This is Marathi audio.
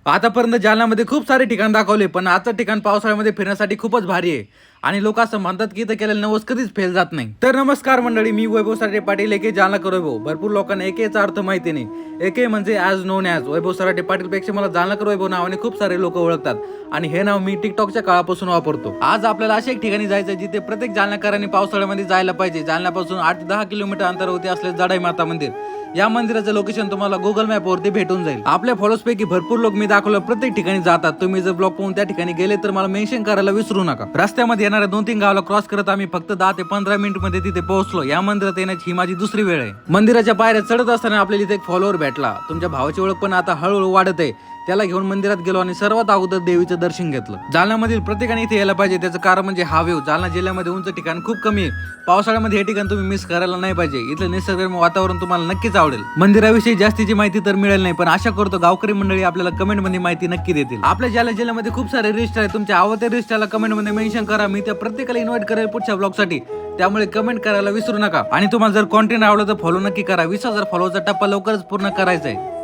आतापर्यंत जालन्यामध्ये खूप सारे ठिकाण दाखवले, पण आजचं ठिकाण पावसाळ्यामध्ये फिरण्यासाठी खूपच भारी आहे आणि लोक असं म्हणतात की इथं केलेलं नवस कधीच फेल जात नाही। तर नमस्कार मंडळी, मी वैभव सराटे पाटील एके जालना करोय। भरपूर लोकांना एकेचा अर्थ माहिती नाही। एके म्हणजे ॲज नोन ॲज वैभव सराटे पाटील पेक्षा मला जालना करोय नावाने खूप सारे लोक ओळखतात आणि हे नाव मी टिकटॉकच्या काळापासून वापरतो। आज आपल्याला अशा एक ठिकाणी जायचं जिथे प्रत्येक जालनाकरांनी पावसाळ्यामध्ये जायला पाहिजे। जालन्यापासून 8 ते 10 किलोमीटर अंतरावरती असलेले जडाई माता मंदिर। या मंदिराचं लोकेशन तुम्हाला गुगल मॅप वरती भेटून जाईल। आपल्या फॉलोअर्स पैकी भरपूर लोक मी दाखवलं प्रत्येक ठिकाणी जातात। तुम्ही जर ब्लॉग पाहून त्या ठिकाणी गेले तर मला मेन्शन करायला विसरू नका। रस्त्यामध्ये येणाऱ्या 2-3 गावाला क्रॉस करत आम्ही फक्त 10 ते 15 मिनिट मध्ये तिथे पोहोचलो। या मंदिरात येण्याची ही माझी दुसरी वेळ आहे। मंदिराच्या पायऱ्या चढत असताना आपल्याला इथे एक फॉलोअर भेटला। तुमच्या भावाची ओळख पण आता हळूहळू वाढत आहे। त्याला घेऊन मंदिरात गेलो आणि सर्वात अगोदर देवीचं दर्शन घेतलं। जालन्यामधील प्रत्येकाने इथे यायला पाहिजे। त्याचं कारण म्हणजे हा व्ह्यू। जालना जिल्ह्यामध्ये उंच ठिकाण खूप कमी आहे। पावसाळ्यामध्ये हे ठिकाण तुम्ही मिस करायला नाही पाहिजे। इथलं निसर्गरम्य वातावरण तुम्हाला नक्कीच आवडेल। मंदिराविषयी जास्तीची माहिती तर मिळेल नाही, पण आशा करतो गावकरी मंडळी आपल्याला कमेंट मध्ये माहिती नक्की देतील। आपल्या जालना जिल्ह्यामध्ये खूप सारे रिस्टर आहेत। तुमच्या आवडत्या रिस्टरला कमेंट मध्ये मेन्शन करा। मी त्या प्रत्येकाला इन्व्हाइट करेल पुढच्या ब्लॉग साठी, त्यामुळे कमेंट करायला विसरू नका। आणि तुम्हाला जर कॉन्टेंट आवडलं तर फॉलो नक्की करा। 20,000 फॉलोअरचा टप्पा लवकरच पूर्ण करायचा आहे।